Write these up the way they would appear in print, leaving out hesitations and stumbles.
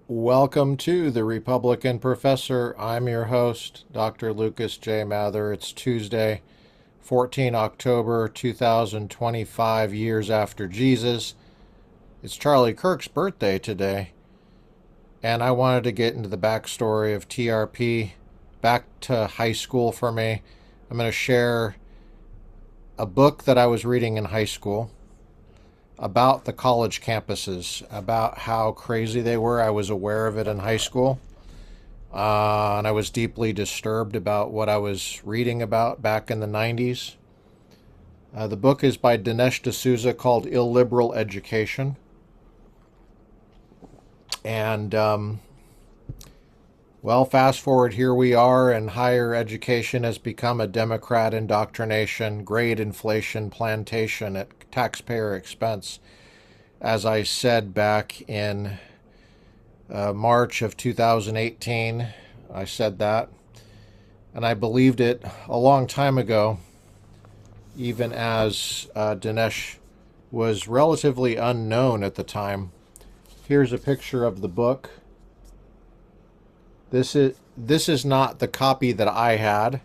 Welcome to the Republican Professor. I'm your host, Dr. Lucas J. Mather. It's Tuesday, 14 October 2025, years after Jesus. It's Charlie Kirk's birthday today, and I wanted to get into the backstory of TRP, back to high school for me. I'm going to share a book that I was reading in high school about the college campuses, about how crazy they were. I was aware of it in high school, and I was deeply disturbed about what I was reading about back in the 90s. The book is by Dinesh D'Souza called Illiberal Education. And, fast forward, here we are, and higher education has become a Democrat indoctrination, grade inflation, plantation at taxpayer expense. As I said back in March of 2018, I said that, and I believed it a long time ago, even as Dinesh was relatively unknown at the time. Here's a picture of the book. This is not the copy that I had,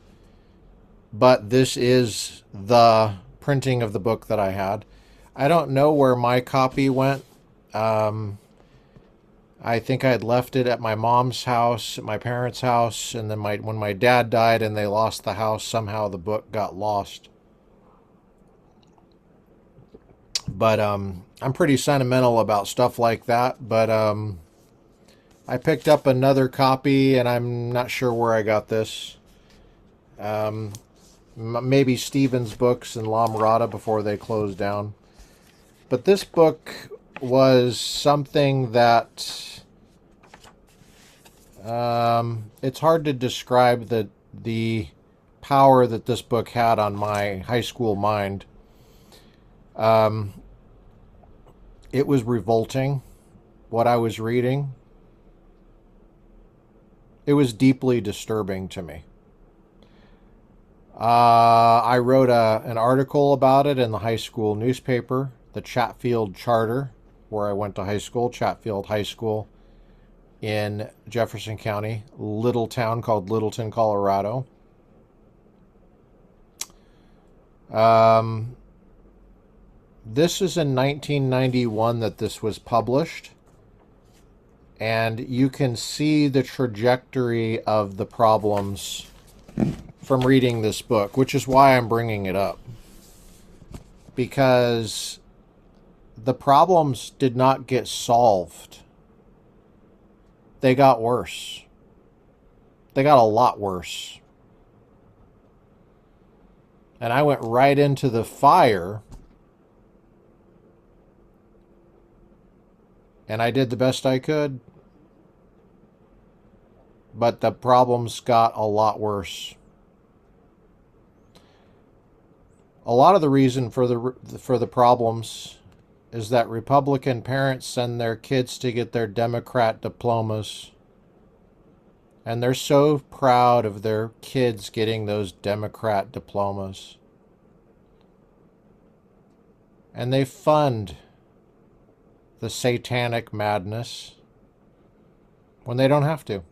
but this is the printing of the book that I had. I don't know where my copy went. I think I had left it at my mom's house, at my parents' house, and then when my dad died and they lost the house, somehow the book got lost. But I'm pretty sentimental about stuff like that, but I picked up another copy, and I'm not sure where I got this. Maybe Stevens Books in La Mirada before they closed down. But this book was something that it's hard to describe the power that this book had on my high school mind. It was revolting, what I was reading. It was deeply disturbing to me. I wrote an article about it in the high school newspaper, the Chatfield Charter, where I went to high school, Chatfield High School in Jefferson County, little town called Littleton, Colorado. This is in 1991 that this was published. And you can see the trajectory of the problems from reading this book, which is why I'm bringing it up. Because the problems did not get solved. They got worse. They got a lot worse. And I went right into the fire. And I did the best I could. But the problems got a lot worse. A lot of the reason for the problems is that Republican parents send their kids to get their Democrat diplomas. And they're so proud of their kids getting those Democrat diplomas. And they fund the satanic madness when they don't have to.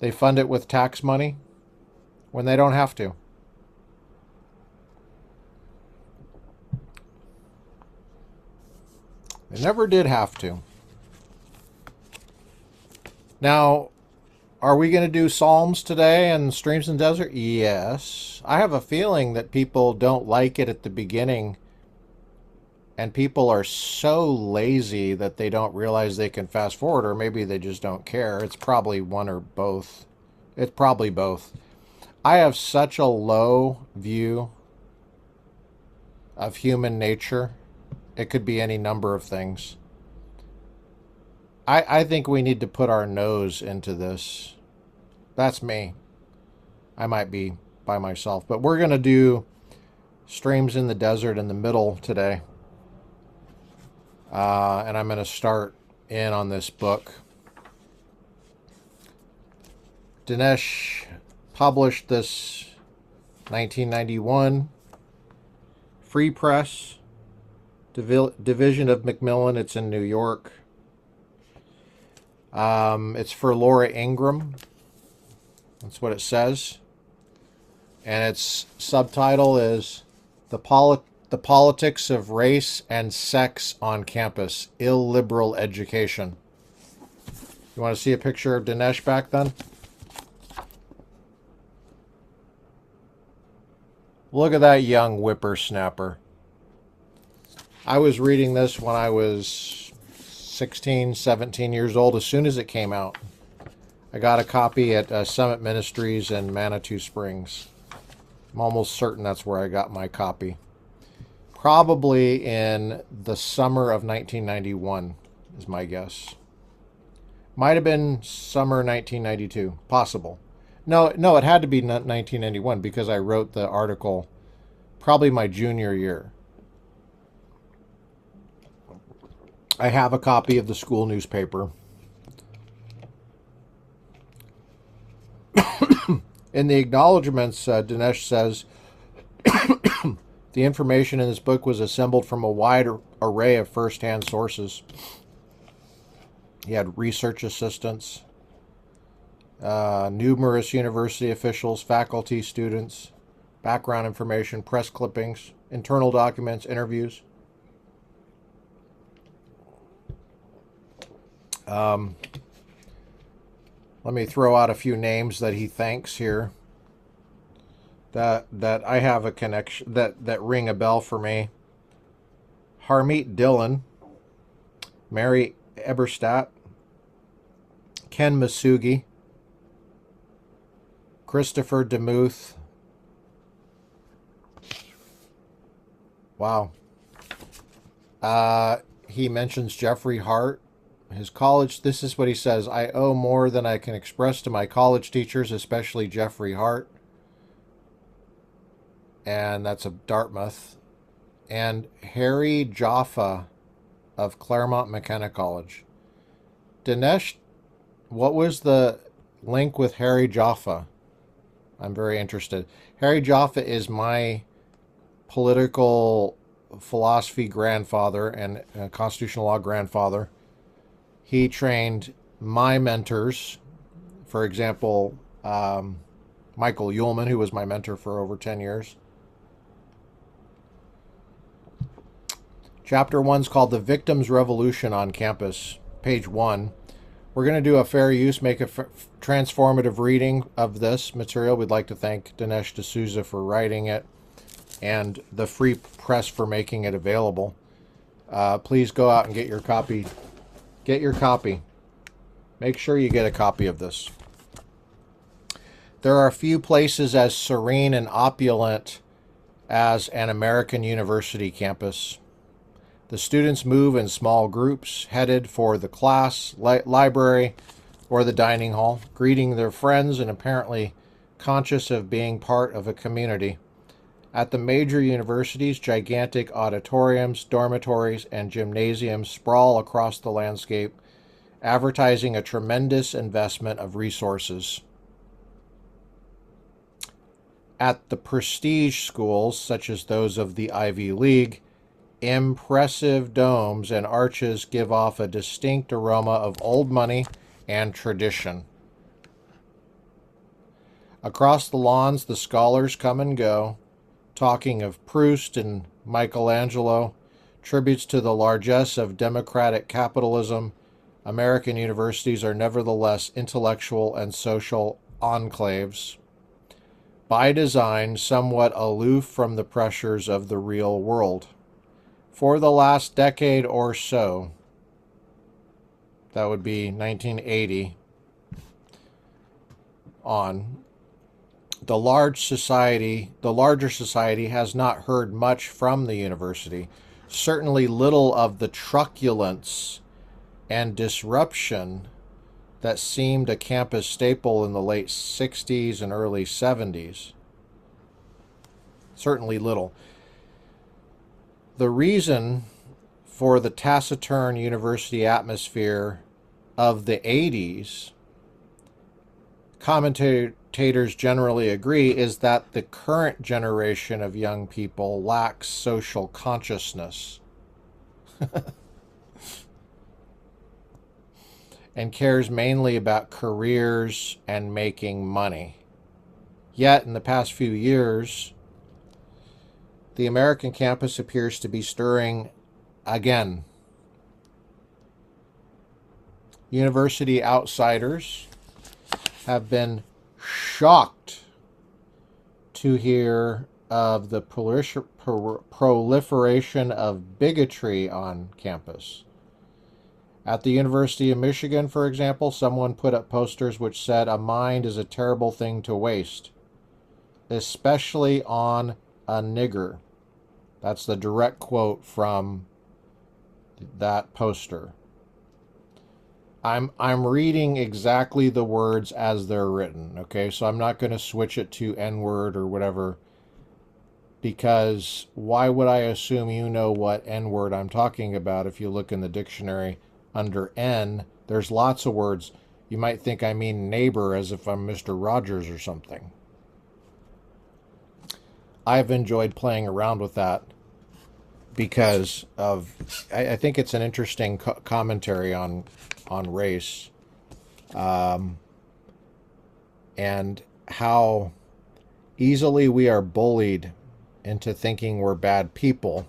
They fund it with tax money when they don't have to. They never did have to. Now, are we going to do Psalms today and Streams and Desert? Yes. I have a feeling that people don't like it at the beginning, and people are so lazy that they don't realize they can fast forward, or maybe they just don't care. It's probably one or both. It's probably both. I have such a low view of human nature. It could be any number of things. I think we need to put our nose into this. That's me. I might be by myself. But we're going to do Streams in the Desert in the middle today. And I'm going to start in on this book. Dinesh published this 1991. Free Press. Division of Macmillan. It's in New York. It's for Laura Ingram. That's what it says. And its subtitle is The Politics of Race and Sex on Campus, Illiberal Education. You want to see a picture of Dinesh back then? Look at that young whippersnapper. I was reading this when I was 16, 17 years old, as soon as it came out. I got a copy at Summit Ministries in Manitou Springs. I'm almost certain that's where I got my copy. Probably in the summer of 1991 is my guess. Might have been summer 1992. Possible. No, it had to be 1991 because I wrote the article probably my junior year. I have a copy of the school newspaper. In the acknowledgments, Dinesh says, the information in this book was assembled from a wide array of first-hand sources. He had research assistants, numerous university officials, faculty, students, background information, press clippings, internal documents, interviews. Let me throw out a few names that he thanks here that I have a connection, that ring a bell for me. Harmeet Dillon, Mary Eberstadt, Ken Masugi, Christopher DeMuth. Wow. He mentions Jeffrey Hart. His college, this is what he says: I owe more than I can express to my college teachers, especially Jeffrey Hart. And that's of Dartmouth. And Harry Jaffa of Claremont McKenna College. Dinesh, what was the link with Harry Jaffa? I'm very interested. Harry Jaffa is my political philosophy grandfather and constitutional law grandfather. He trained my mentors, for example, Michael Ullman, who was my mentor for over 10 years. Chapter 1 is called The Victim's Revolution on Campus, page 1. We're going to do a fair use, make a transformative reading of this material. We'd like to thank Dinesh D'Souza for writing it and the Free Press for making it available. Please go out and get your copy. Get your copy. Make sure you get a copy of this. There are a few places as serene and opulent as an American university campus. The students move in small groups, headed for the class, library, or the dining hall, greeting their friends and apparently conscious of being part of a community. At the major universities, gigantic auditoriums, dormitories, and gymnasiums sprawl across the landscape, advertising a tremendous investment of resources. At the prestige schools, such as those of the Ivy League, impressive domes and arches give off a distinct aroma of old money and tradition. Across the lawns, the scholars come and go, talking of Proust and Michelangelo, tributes to the largesse of democratic capitalism. American universities are nevertheless intellectual and social enclaves, by design somewhat aloof from the pressures of the real world. For the last decade or so, that would be 1980 on, the larger society has not heard much from the university. Certainly little of the truculence and disruption that seemed a campus staple in the late 60s and early 70s. Certainly little. The reason for the taciturn university atmosphere of the 80s, commentators generally agree, is that the current generation of young people lacks social consciousness. and cares mainly about careers and making money. Yet, in the past few years, the American campus appears to be stirring again. University outsiders have been shocked to hear of the proliferation of bigotry on campus. At the University of Michigan, for example, someone put up posters which said, "A mind is a terrible thing to waste, especially on a nigger." That's the direct quote from that poster. I'm reading exactly the words as they're written, okay? So I'm not going to switch it to N-word or whatever, because why would I assume you know what N-word I'm talking about? If you look in the dictionary under N, there's lots of words. You might think I mean neighbor, as if I'm Mr. Rogers or something. I've enjoyed playing around with that because of, I think it's an interesting commentary on race, and how easily we are bullied into thinking we're bad people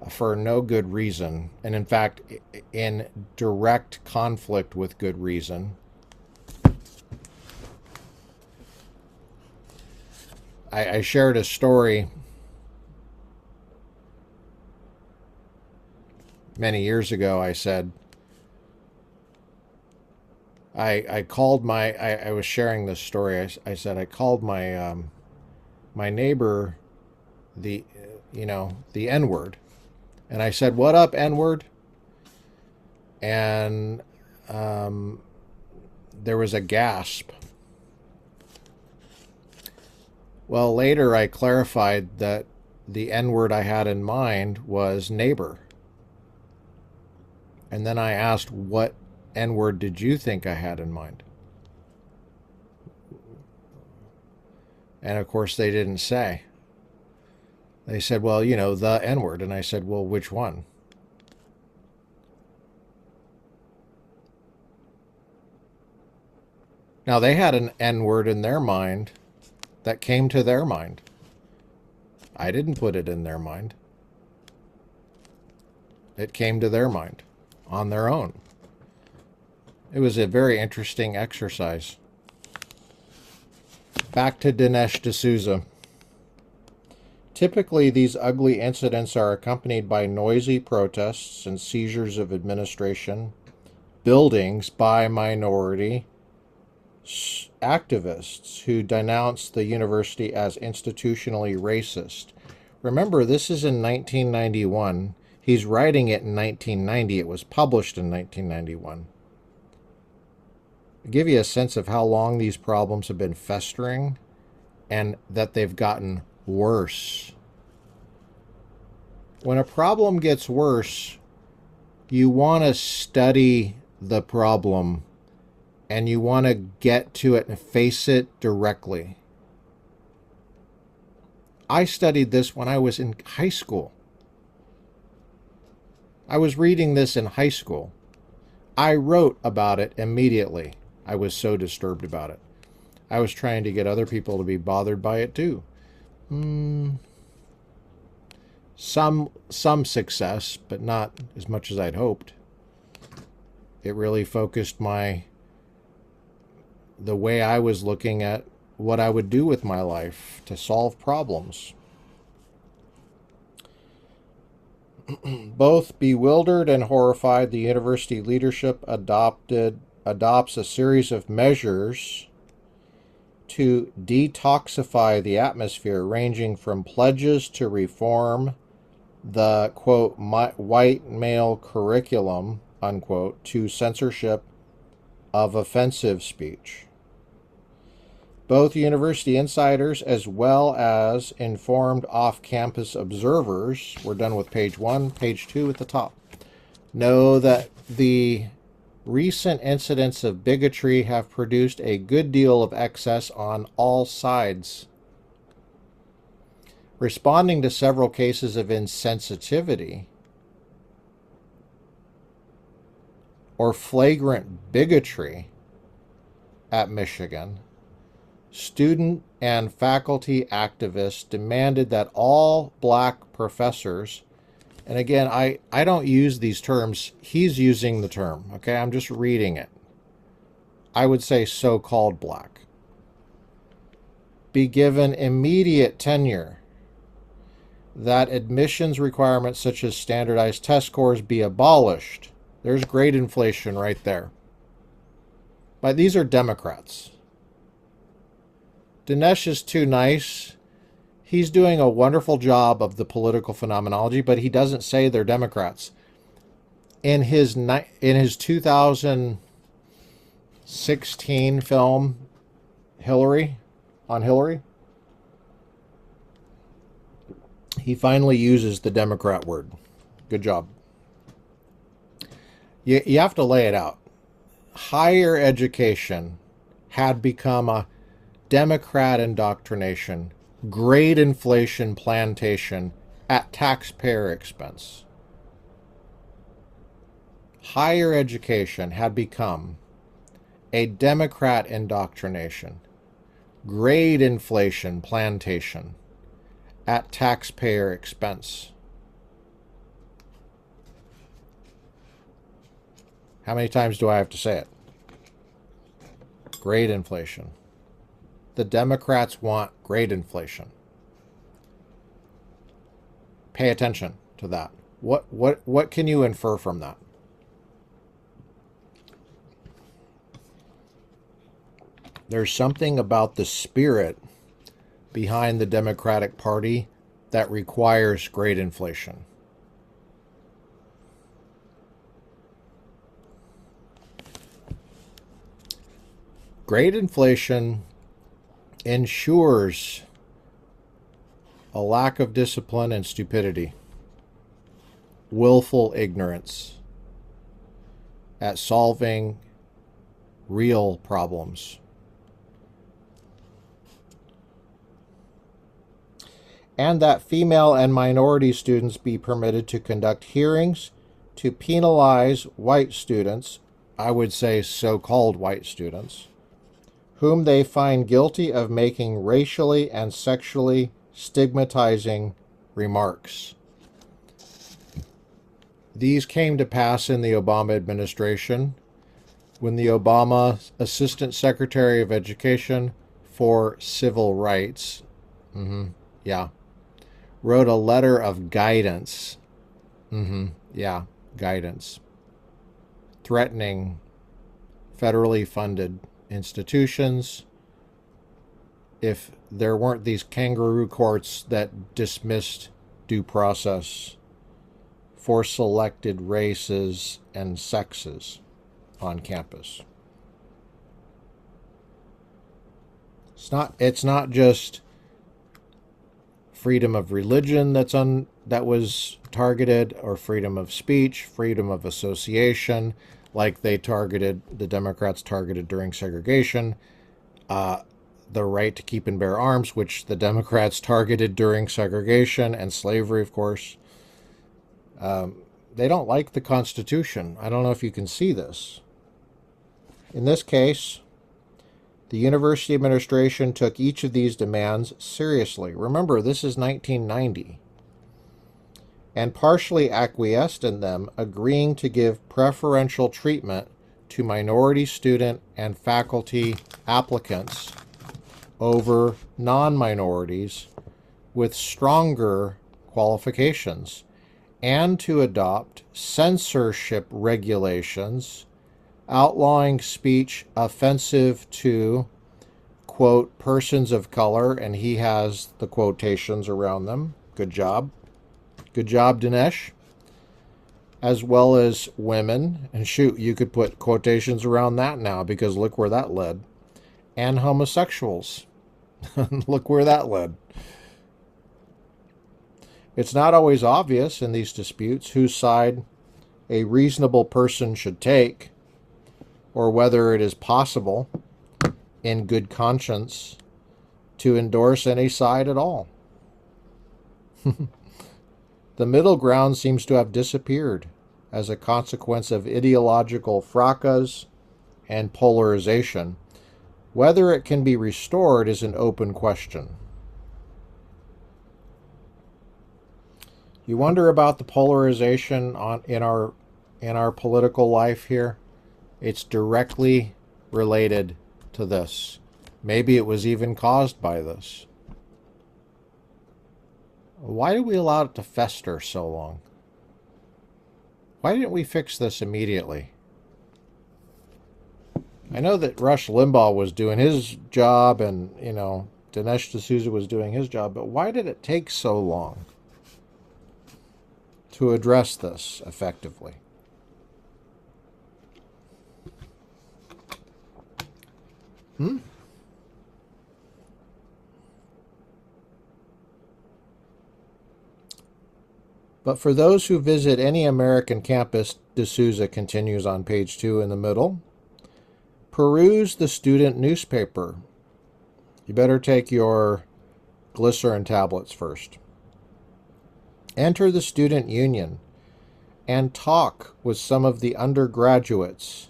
for no good reason, and in fact in direct conflict with good reason. I shared a story many years ago. I said, I called my, I was sharing this story. I said, I called my, my neighbor the N-word. And I said, "What up, N-word?" And there was a gasp. Well, later I clarified that the N-word I had in mind was neighbor. And then I asked, "What N-word did you think I had in mind?" And of course they didn't say. They said, "Well, the N-word." And I said, "Well, which one?" Now, they had an N-word in their mind that came to their mind. I didn't put it in their mind. It came to their mind on their own. It was a very interesting exercise. Back to Dinesh D'Souza. Typically, these ugly incidents are accompanied by noisy protests and seizures of administration buildings by minority activists who denounce the university as institutionally racist. Remember, this is in 1991. He's writing it in 1990. It was published in 1991. Give you a sense of how long these problems have been festering and that they've gotten worse. When a problem gets worse, you want to study the problem and you want to get to it and face it directly. I studied this when I was in high school. I was reading this in high school. I wrote about it immediately. I was so disturbed about it. I was trying to get other people to be bothered by it too. Some success, but not as much as I'd hoped. It really focused the way I was looking at what I would do with my life to solve problems. Both bewildered and horrified, the university leadership adopts a series of measures to detoxify the atmosphere, ranging from pledges to reform the, quote, white male curriculum, unquote, to censorship of offensive speech. Both university insiders as well as informed off-campus observers, we're done with page 1, page 2 at the top, know that the recent incidents of bigotry have produced a good deal of excess on all sides. Responding to several cases of insensitivity, or flagrant bigotry at Michigan, student and faculty activists demanded that all black professors, and again, I don't use these terms, he's using the term, okay? I'm just reading it. I would say so-called black, be given immediate tenure, that admissions requirements such as standardized test scores be abolished. There's grade inflation right there. But these are Democrats. Dinesh is too nice. He's doing a wonderful job of the political phenomenology, but he doesn't say they're Democrats. In his 2016 film, Hillary, he finally uses the Democrat word. Good job. You have to lay it out. Higher education had become a Democrat indoctrination, grade inflation plantation at taxpayer expense. Higher education had become a Democrat indoctrination, grade inflation plantation at taxpayer expense. How many times do I have to say it? Grade inflation. The Democrats want grade inflation. Pay attention to that. What can you infer from that? There's something about the spirit behind the Democratic Party that requires grade inflation. Grade inflation ensures a lack of discipline and stupidity, willful ignorance at solving real problems. And that female and minority students be permitted to conduct hearings to penalize white students, I would say so-called white students, whom they find guilty of making racially and sexually stigmatizing remarks. These came to pass in the Obama administration when the Obama Assistant Secretary of Education for Civil Rights, wrote a letter of guidance, guidance, threatening federally funded institutions if there weren't these kangaroo courts that dismissed due process for selected races and sexes on campus. It's not just freedom of religion that was targeted, or freedom of speech, freedom of association, like the Democrats targeted during segregation, the right to keep and bear arms, which the Democrats targeted during segregation and slavery, of course. They don't like the Constitution. I don't know if you can see this. In this case, the university administration took each of these demands seriously. Remember, this is 1990. And partially acquiesced in them, agreeing to give preferential treatment to minority student and faculty applicants over non-minorities with stronger qualifications, and to adopt censorship regulations outlawing speech offensive to, quote, persons of color, and he has the quotations around them. Good job. Good job, Dinesh. As well as women, and shoot, you could put quotations around that now, because look where that led. And homosexuals. Look where that led. It's not always obvious in these disputes whose side a reasonable person should take, or whether it is possible, in good conscience, to endorse any side at all. The middle ground seems to have disappeared as a consequence of ideological fracas and polarization. Whether it can be restored is an open question. You wonder about the polarization in our political life here? It's directly related to this. Maybe it was even caused by this. Why did we allow it to fester so long? Why didn't we fix this immediately? I know that Rush Limbaugh was doing his job and, Dinesh D'Souza was doing his job, but why did it take so long to address this effectively? But for those who visit any American campus, D'Souza continues on page 2 in the middle, peruse the student newspaper. You better take your glycerin tablets first. Enter the student union and talk with some of the undergraduates,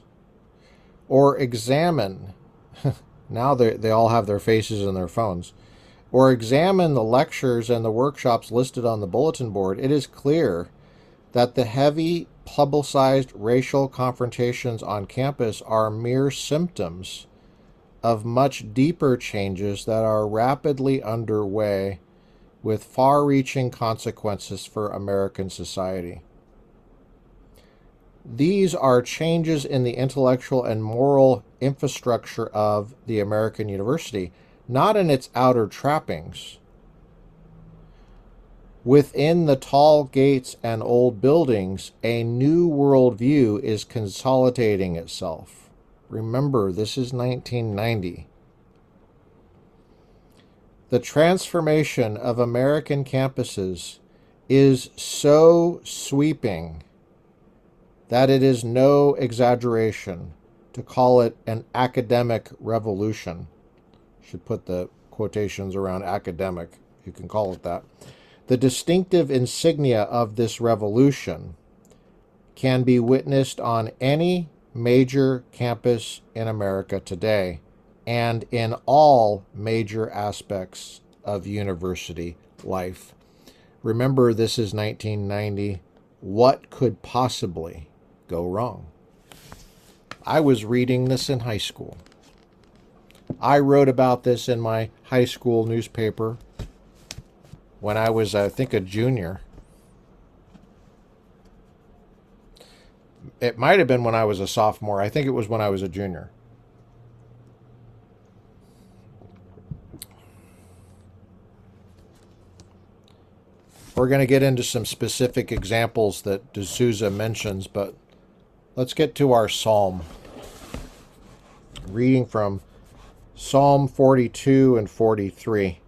or examine, now they all have their faces in their phones, or examine the lectures and the workshops listed on the bulletin board. It is clear that the heavy publicized racial confrontations on campus are mere symptoms of much deeper changes that are rapidly underway with far-reaching consequences for American society. These are changes in the intellectual and moral infrastructure of the American university, not in its outer trappings. Within the tall gates and old buildings, a new worldview is consolidating itself. Remember, this is 1990. The transformation of American campuses is so sweeping that it is no exaggeration to call it an academic revolution. Should put the quotations around academic. You can call it that. The distinctive insignia of this revolution can be witnessed on any major campus in America today and in all major aspects of university life. Remember, this is 1990. What could possibly go wrong? I was reading this in high school. I wrote about this in my high school newspaper when I was, I think, a junior. It might have been when I was a sophomore. I think it was when I was a junior. We're going to get into some specific examples that D'Souza mentions, but let's get to our psalm. Reading from Psalm 42 and 43.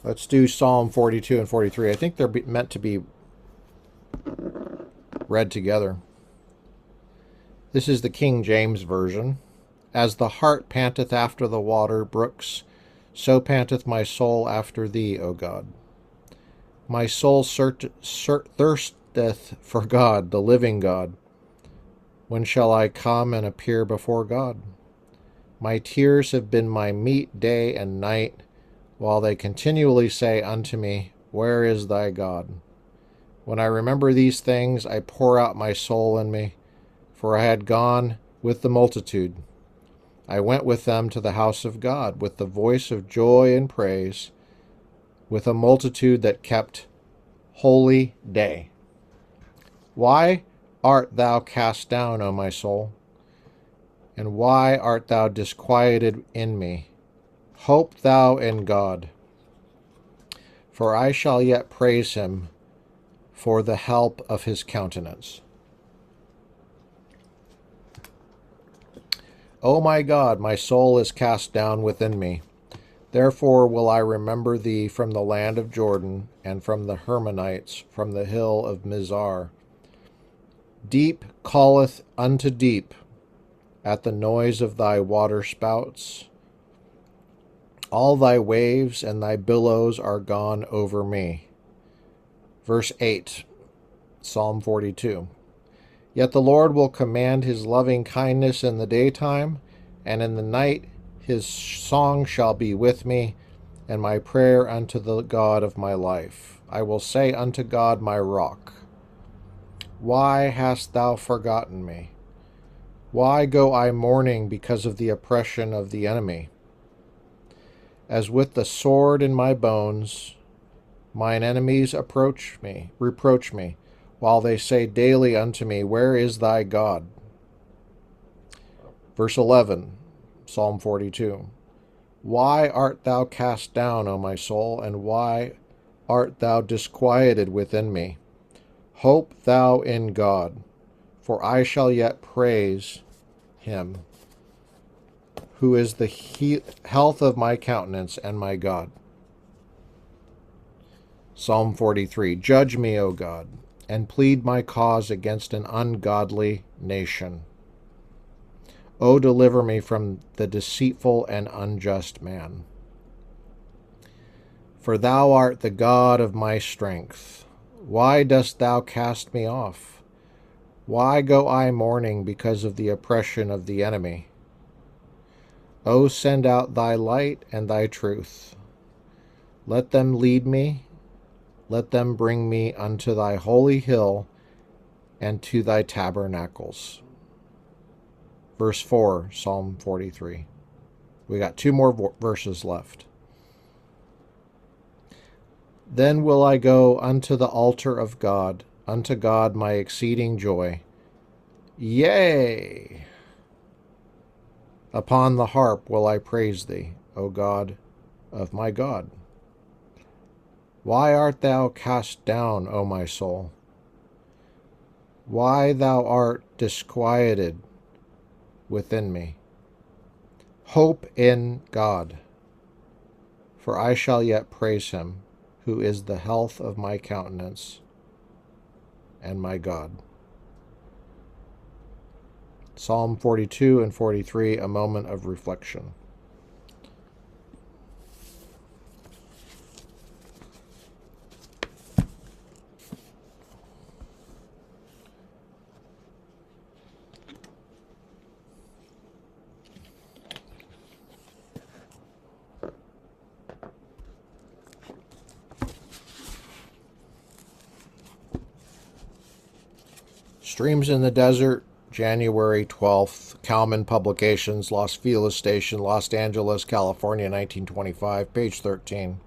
Let's do Psalm 42 and 43. I think they're meant to be read together. This is the King James Version. As the hart panteth after the water brooks, so panteth my soul after thee, O God. My soul thirsteth for God, the living God. When shall I come and appear before God? My tears have been my meat day and night, while they continually say unto me, Where is thy God? When I remember these things, I pour out my soul in me, for I had gone with the multitude. I went with them to the house of God, with the voice of joy and praise, with a multitude that kept holy day. Why art thou cast down, O my soul? And why art thou disquieted in me? Hope thou in God, for I shall yet praise him for the help of his countenance. O my God, my soul is cast down within me. Therefore will I remember thee from the land of Jordan, and from the Hermonites, from the hill of Mizar. Deep calleth unto deep at the noise of thy waterspouts. All thy waves and thy billows are gone over me. Verse 8. Psalm 42. Yet the Lord will command his loving kindness in the daytime, and in the night his song shall be with me, and my prayer unto the God of my life. I will say unto God my rock, why hast thou forgotten me? Why go I mourning because of the oppression of the enemy? As with the sword in my bones, mine enemies reproach me, while they say daily unto me, where is thy God? Verse 11, Psalm 42. Why art thou cast down, O my soul, and why art thou disquieted within me? Hope thou in God, for I shall yet praise him, who is the health of my countenance and my God. Psalm 43. Judge me, O God, and plead my cause against an ungodly nation. O deliver me from the deceitful and unjust man. For thou art the God of my strength. Why dost thou cast me off? Why go I mourning because of the oppression of the enemy? O send out thy light and thy truth. Let them lead me. Let them bring me unto thy holy hill and to thy tabernacles. Verse 4, Psalm 43. We got two more verses left. Then will I go unto the altar of God, unto God my exceeding joy. Yea! Upon the harp will I praise thee, O God of my God. Why art thou cast down, O my soul? Why thou art disquieted within me? Hope in God, for I shall yet praise him, who is the health of my countenance and my God. Psalm 42 and 43, a moment of reflection. Streams in the Desert, January 12th, Cowman Publications, Los Feliz Station, Los Angeles, California, 1925, page 13.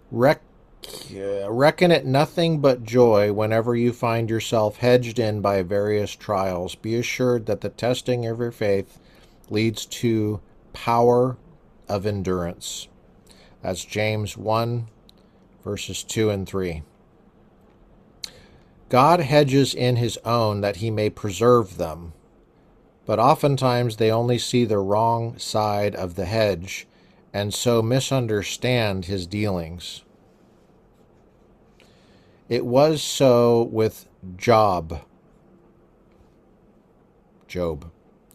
Reckon it nothing but joy whenever you find yourself hedged in by various trials. Be assured that the testing of your faith leads to power of endurance. That's James 1, verses 2 and 3. God hedges in his own that he may preserve them, but oftentimes they only see the wrong side of the hedge, and so misunderstand his dealings. It was so with Job. Job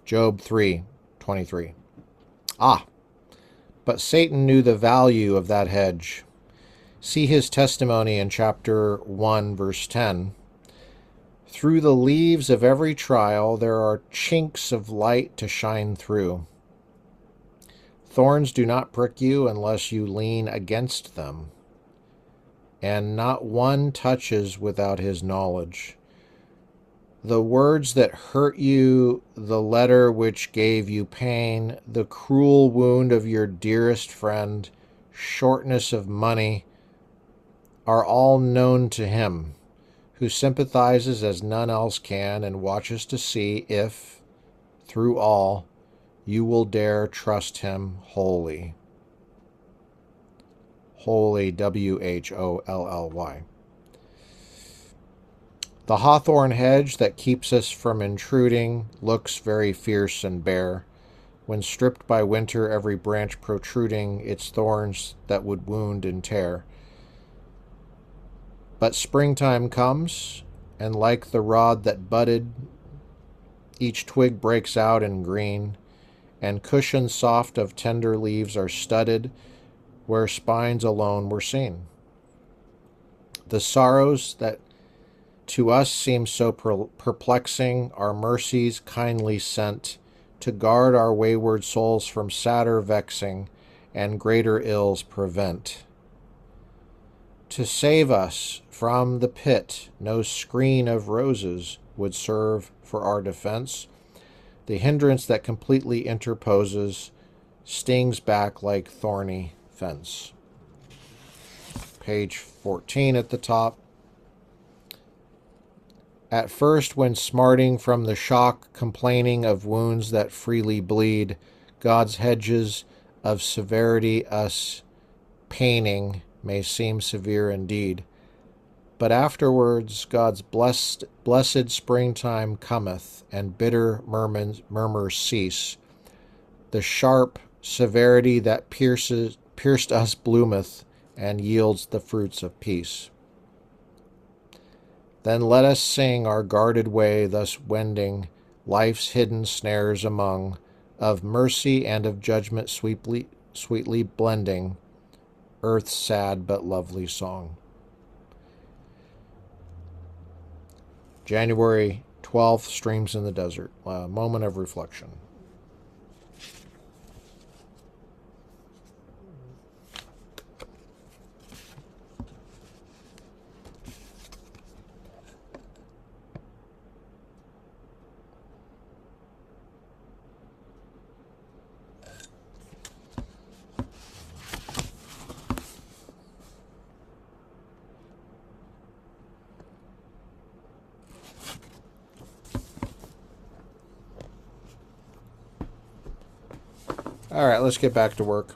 3:23. But Satan knew the value of that hedge. See his testimony in chapter 1, verse 10. Through the leaves of every trial there are chinks of light to shine through. Thorns do not prick you unless you lean against them, and not one touches without his knowledge. The words that hurt you, the letter which gave you pain, the cruel wound of your dearest friend, shortness of money, are all known to him, who sympathizes as none else can and watches to see if, through all, you will dare trust him wholly. Wholly, W-H-O-L-L-Y. The hawthorn hedge that keeps us from intruding looks very fierce and bare, when stripped by winter, every branch protruding its thorns that would wound and tear. But springtime comes, and like the rod that budded, each twig breaks out in green, and cushions soft of tender leaves are studded where spines alone were seen. The sorrows that To us seem so perplexing, our mercies kindly sent, to guard our wayward souls from sadder vexing, and greater ills prevent. To save us from the pit, no screen of roses would serve for our defense. The hindrance that completely interposes stings back like thorny fence. Page 14 at the top. At first, when smarting from the shock, complaining of wounds that freely bleed, God's hedges of severity us paining may seem severe indeed. But afterwards God's blessed springtime cometh, and bitter murmurs cease. The sharp severity that pierced us bloometh, and yields the fruits of peace. Then let us sing our guarded way, thus wending life's hidden snares among, of mercy and of judgment sweetly blending, earth's sad but lovely song. January 12th, Streams in the Desert, a moment of reflection. All right, let's get back to work.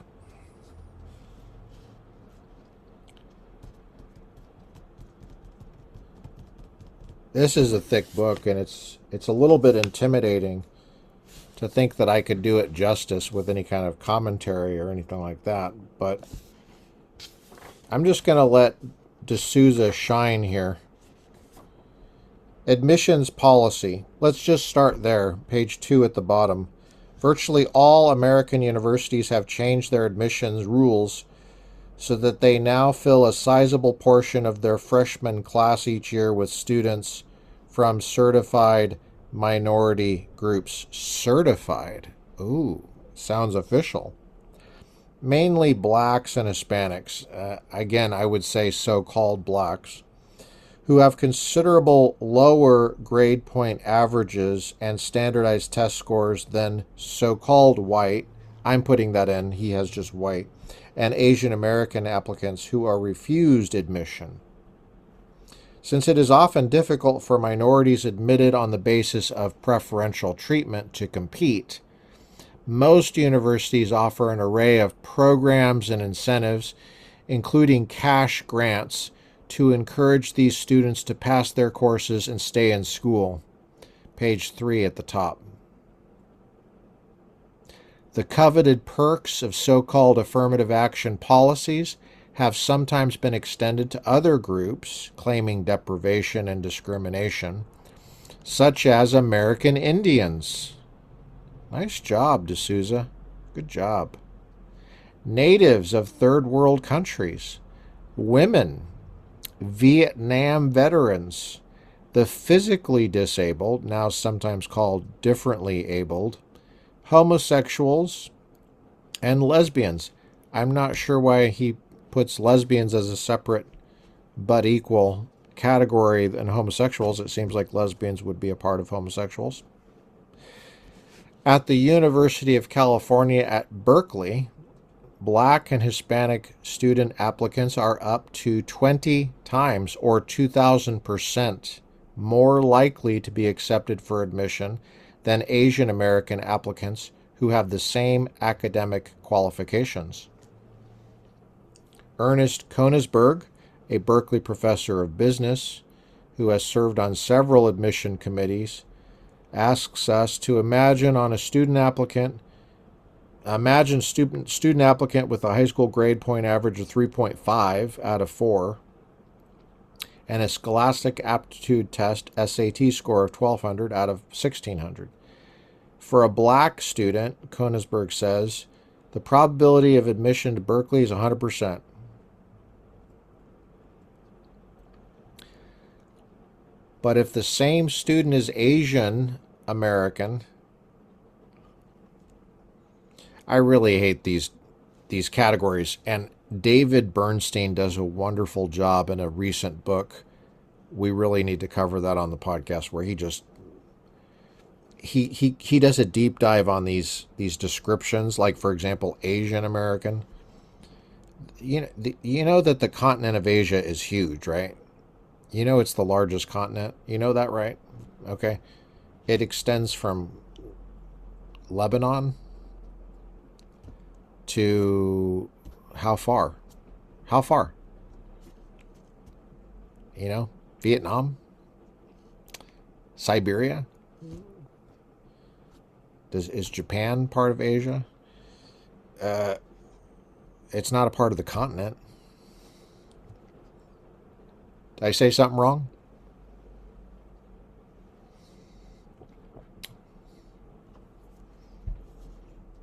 This is a thick book, and it's a little bit intimidating to think that I could do it justice with any kind of commentary or anything like that. But I'm just going to let D'Souza shine here. Admissions policy. Let's just start there. Page 2 at the bottom. Virtually all American universities have changed their admissions rules so that they now fill a sizable portion of their freshman class each year with students from certified minority groups. Certified? Ooh, sounds official. Mainly blacks and Hispanics. Again, I would say so-called blacks, who have considerable lower grade point averages and standardized test scores than so-called white, I'm putting that in, he has just white, and Asian American applicants who are refused admission. Since it is often difficult for minorities admitted on the basis of preferential treatment to compete, most universities offer an array of programs and incentives, including cash grants, to encourage these students to pass their courses and stay in school. Page 3 at the top. The coveted perks of so-called affirmative action policies have sometimes been extended to other groups claiming deprivation and discrimination, such as American Indians. Nice job, D'Souza. Good job. Natives of third world countries, women, Vietnam veterans, the physically disabled, now sometimes called differently abled, homosexuals, and lesbians. I'm not sure why he puts lesbians as a separate but equal category than homosexuals. It seems like lesbians would be a part of homosexuals. At the University of California at Berkeley, Black and Hispanic student applicants are up to 20 times or 2,000% more likely to be accepted for admission than Asian American applicants who have the same academic qualifications. Ernest Koenigsberg, a Berkeley professor of business who has served on several admission committees, asks us to imagine a student applicant with a high school grade point average of 3.5 out of 4 and a Scholastic Aptitude Test SAT score of 1,200 out of 1,600. For a black student, Koenigsberg says, the probability of admission to Berkeley is 100%. But if the same student is Asian American, I really hate these categories. And David Bernstein does a wonderful job in a recent book. We really need to cover that on the podcast, where he just he does a deep dive on these descriptions. Like, for example, Asian American. You know that the continent of Asia is huge, right? You know it's the largest continent. You know that, right? Okay. It extends from Lebanon to how far? How far? You know, Vietnam? Siberia? Is Japan part of Asia? It's not a part of the continent. Did I say something wrong?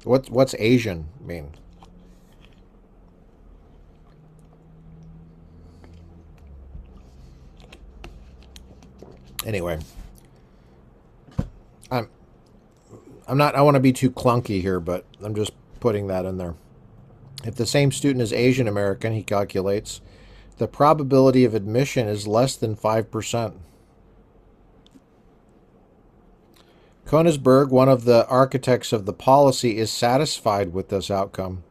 What's Asian mean? Anyway, I'm I'm not. I want to be too clunky here, but I'm just putting that in there. If the same student is Asian American, he calculates, the probability of admission is less than 5%. Koenigsberg, one of the architects of the policy, is satisfied with this outcome.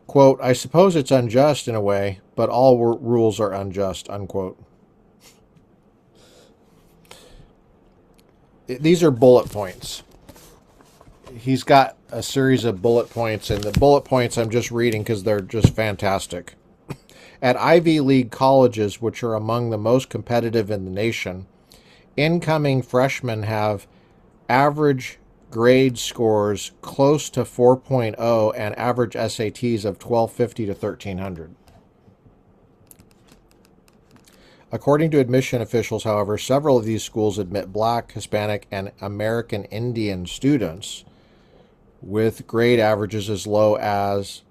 Quote, I suppose it's unjust in a way, but all rules are unjust, unquote. These are bullet points. He's got a series of bullet points, and the bullet points I'm just reading because they're just fantastic. At Ivy League colleges, which are among the most competitive in the nation, incoming freshmen have average grade scores close to 4.0 and average SATs of 1250 to 1300. According to admission officials, however, several of these schools admit Black, Hispanic, and American Indian students with grade averages as low as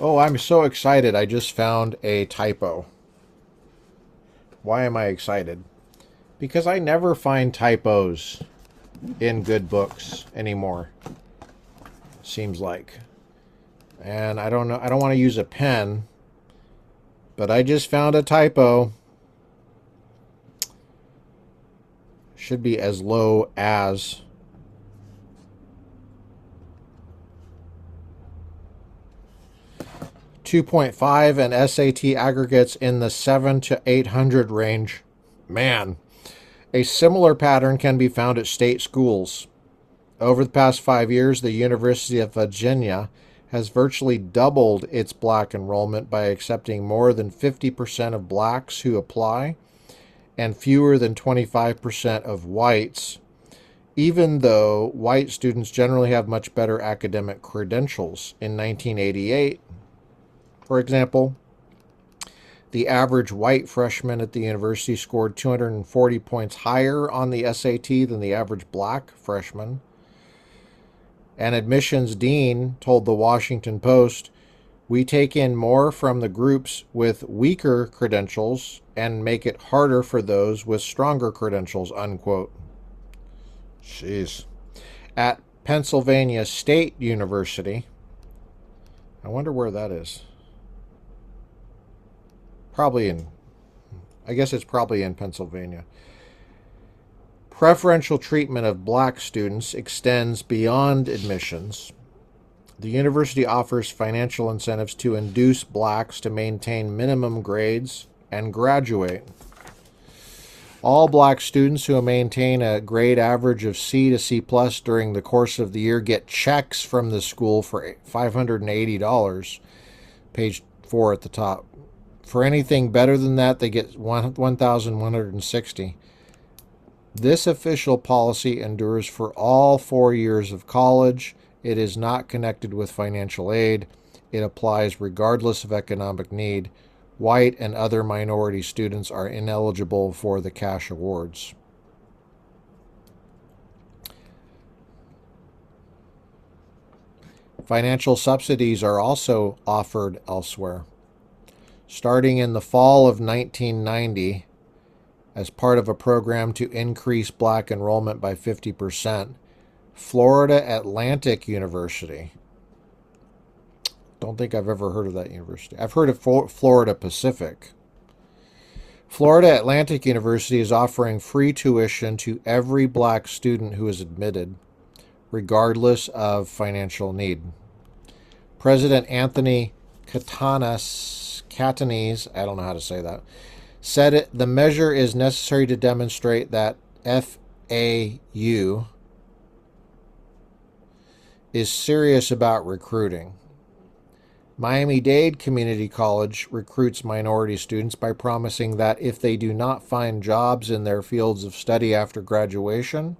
Oh, I'm so excited. I just found a typo. Why am I excited? Because I never find typos in good books anymore. Seems like. And I don't know, I don't want to use a pen, but I just found a typo. Should be as low as 2.5 and SAT aggregates in the 7 to 800 range. Man, a similar pattern can be found at state schools. Over the past 5 years, the University of Virginia has virtually doubled its Black enrollment by accepting more than 50% of Blacks who apply and fewer than 25% of whites, even though white students generally have much better academic credentials. In 1988, for example, the average white freshman at the university scored 240 points higher on the SAT than the average Black freshman. An admissions dean told the Washington Post, we take in more from the groups with weaker credentials and make it harder for those with stronger credentials, unquote. Jeez. At Pennsylvania State University, I wonder where that is. I guess it's probably in Pennsylvania. Preferential treatment of Black students extends beyond admissions. The university offers financial incentives to induce Blacks to maintain minimum grades and graduate. All Black students who maintain a grade average of C to C plus during the course of the year get checks from the school for $580, page 4 at the top. For anything better than that, they get $1,160. This official policy endures for all 4 years of college. It is not connected with financial aid. It applies regardless of economic need. White and other minority students are ineligible for the cash awards. Financial subsidies are also offered elsewhere. Starting in the fall of 1990, as part of a program to increase black enrollment by 50%, Florida Atlantic University. Don't think I've ever heard of that university. I've heard of Florida Pacific. Florida Atlantic University is offering free tuition to every black student who is admitted, regardless of financial need. President Anthony Catanese, I don't know how to say that, said the measure is necessary to demonstrate that FAU is serious about recruiting. Miami-Dade Community College recruits minority students by promising that if they do not find jobs in their fields of study after graduation,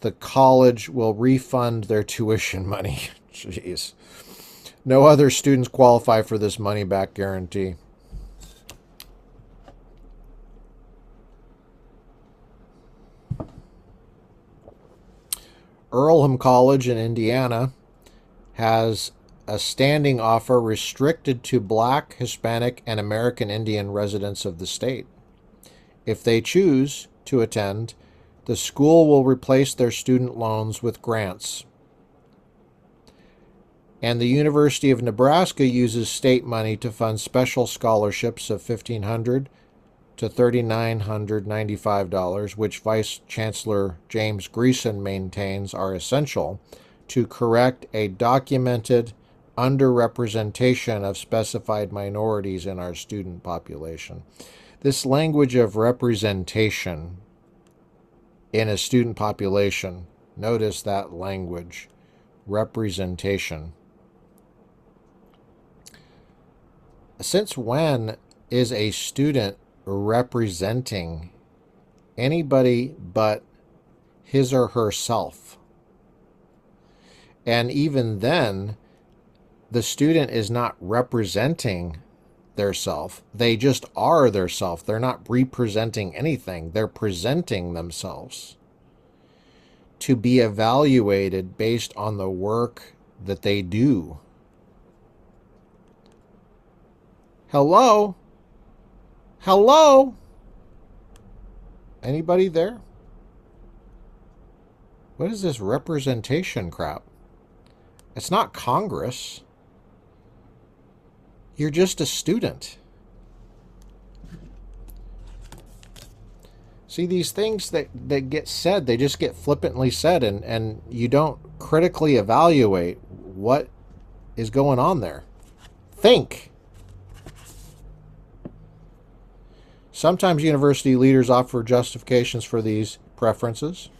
the college will refund their tuition money. Jeez. No other students qualify for this money-back guarantee. Earlham College in Indiana has a standing offer restricted to black, Hispanic, and American Indian residents of the state. If they choose to attend, the school will replace their student loans with grants. And the University of Nebraska uses state money to fund special scholarships of $1,500 to $3,995, which Vice Chancellor James Greason maintains are essential to correct a documented underrepresentation of specified minorities in our student population. This language of representation in a student population, notice that language, representation. Since when is a student representing anybody but his or herself? And even then, the student is not representing their self. They just are their self. They're not representing anything. They're presenting themselves to be evaluated based on the work that they do. Hello? Hello? Anybody there? What is this representation crap? It's not Congress. You're just a student. See, these things that get said, they just get flippantly said, and you don't critically evaluate what is going on there. Think. Sometimes university leaders offer justifications for these preferences.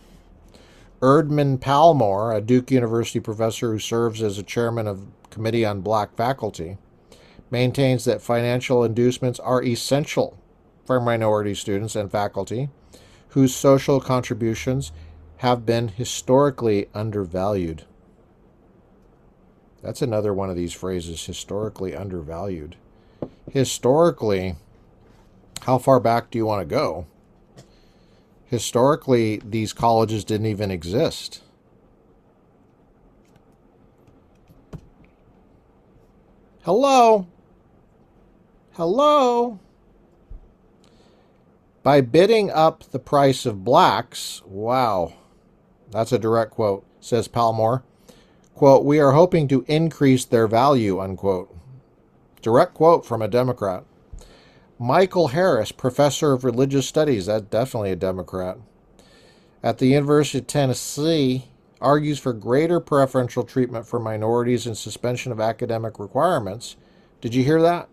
Erdman Palmore, a Duke University professor who serves as a chairman of the Committee on Black Faculty, maintains that financial inducements are essential for minority students and faculty whose social contributions have been historically undervalued. That's another one of these phrases, historically undervalued. Historically, how far back do you want to go? Historically, these colleges didn't even exist. Hello? Hello? By bidding up the price of blacks, wow, that's a direct quote, says Palmore, quote, we are hoping to increase their value, unquote. Direct quote from a Democrat. Michael Harris, professor of religious studies, that's definitely a Democrat, at the University of Tennessee, argues for greater preferential treatment for minorities and suspension of academic requirements. Did you hear that?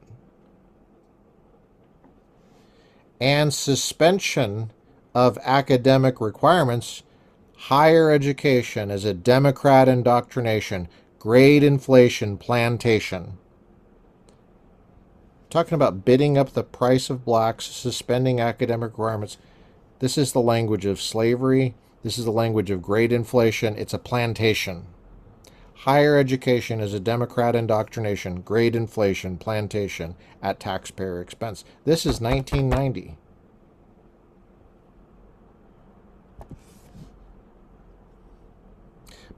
And suspension of academic requirements. Higher education is a Democrat indoctrination, grade inflation, plantation. Talking about bidding up the price of blacks, suspending academic requirements. This is the language of slavery. This is the language of grade inflation. It's a plantation. Higher education is a Democrat indoctrination, grade inflation, plantation at taxpayer expense. This is 1990.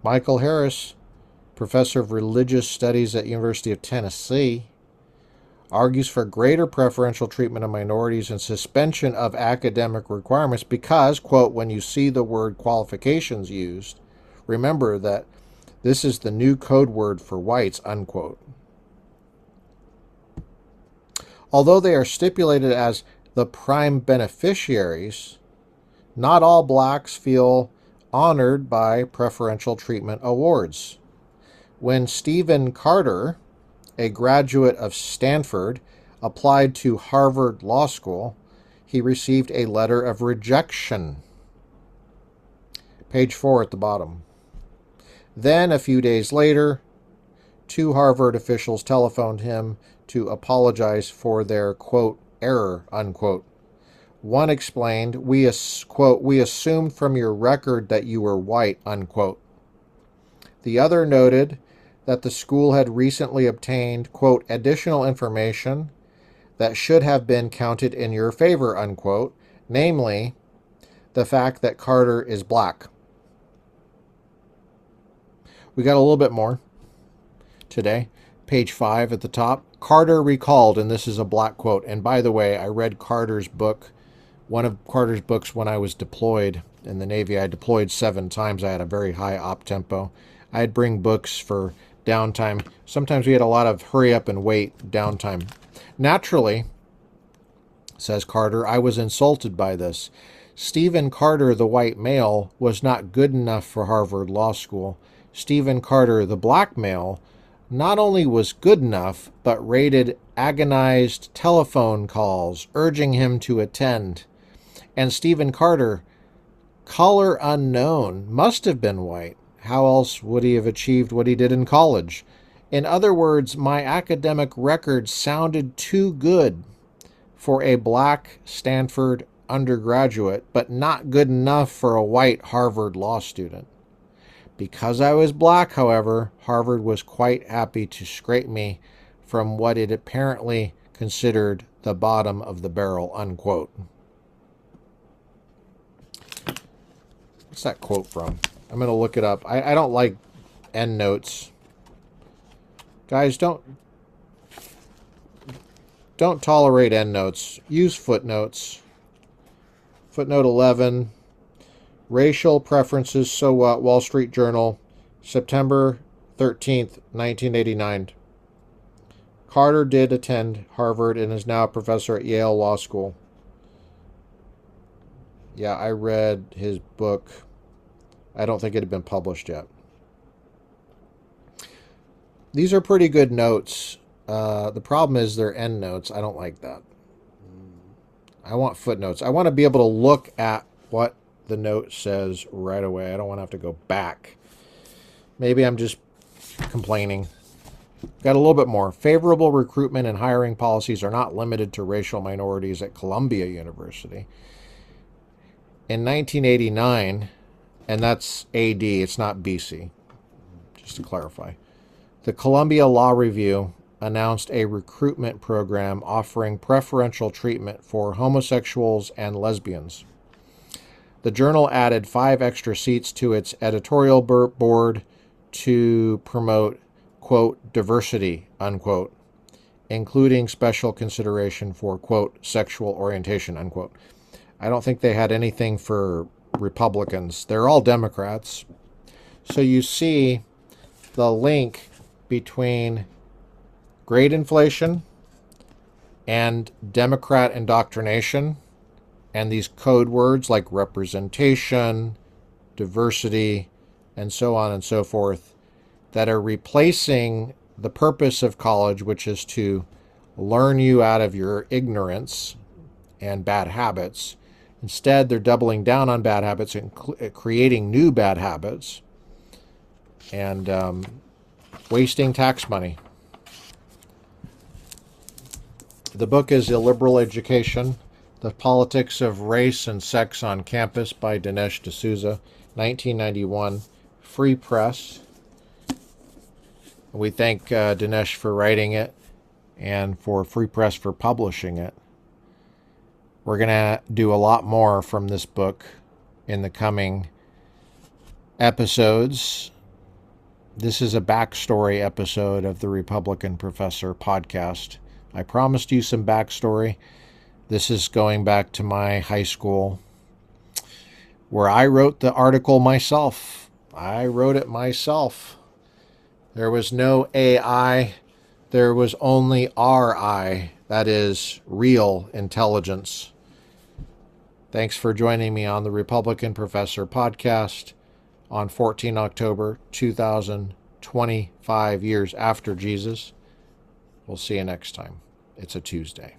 Michael Harris, professor of religious studies at University of Tennessee, argues for greater preferential treatment of minorities and suspension of academic requirements because, quote, when you see the word qualifications used, remember that this is the new code word for whites, unquote. Although they are stipulated as the prime beneficiaries, not all blacks feel honored by preferential treatment awards. When Stephen Carter, a graduate of Stanford, applied to Harvard Law School, he received a letter of rejection. Page 4 at the bottom. Then, a few days later, 2 Harvard officials telephoned him to apologize for their, quote, error, unquote. One explained, quote, we assumed from your record that you were white, unquote. The other noted that the school had recently obtained, quote, additional information that should have been counted in your favor, unquote, namely, the fact that Carter is black. We got a little bit more today. Page 5 at the top. Carter recalled, and this is a black quote, and by the way, I read Carter's book, one of Carter's books when I was deployed in the Navy. I deployed 7 times. I had a very high op tempo. I'd bring books for downtime. Sometimes we had a lot of hurry up and wait downtime. Naturally, says Carter, I was insulted by this. Stephen Carter, the white male, was not good enough for Harvard Law School. Stephen Carter, the black male, not only was good enough, but rated agonized telephone calls urging him to attend. And Stephen Carter, color unknown, must have been white. How else would he have achieved what he did in college? In other words, my academic record sounded too good for a black Stanford undergraduate, but not good enough for a white Harvard law student. Because I was black, however, Harvard was quite happy to scrape me from what it apparently considered the bottom of the barrel, unquote. What's that quote from? I'm going to look it up. I don't like endnotes. Guys, don't tolerate endnotes. Use footnotes. Footnote 11. Racial preferences, so what? Wall Street Journal, September 13th, 1989. Carter did attend Harvard and is now a professor at Yale Law School. Yeah, I read his book. I don't think it had been published yet. These are pretty good notes. The problem is they're endnotes. I don't like that. I want footnotes. I want to be able to look at what the note says right away. I don't want to have to go back. Maybe I'm just complaining. Got a little bit more. Favorable recruitment and hiring policies are not limited to racial minorities at Columbia University. In 1989, and that's AD, it's not BC, just to clarify, the Columbia Law Review announced a recruitment program offering preferential treatment for homosexuals and lesbians. The journal added 5 extra seats to its editorial board to promote, quote, diversity, unquote, including special consideration for, quote, sexual orientation, unquote. I don't think they had anything for Republicans. They're all Democrats. So you see the link between grade inflation and Democrat indoctrination and these code words like representation, diversity, and so on and so forth that are replacing the purpose of college, which is to learn you out of your ignorance and bad habits. Instead, they're doubling down on bad habits and creating new bad habits and wasting tax money. The book is Illiberal Education, The Politics of Race and Sex on Campus by Dinesh D'Souza, 1991, Free Press. We thank Dinesh for writing it and for Free Press for publishing it. We're going to do a lot more from this book in the coming episodes. This is a backstory episode of the Republican Professor podcast. I promised you some backstory. This is going back to my high school, where I wrote the article myself. I wrote it myself. There was no AI. There was only RI, that is, real intelligence. Thanks for joining me on the Republican Professor podcast on 14 October 2025 years after Jesus. We'll see you next time. It's a Tuesday.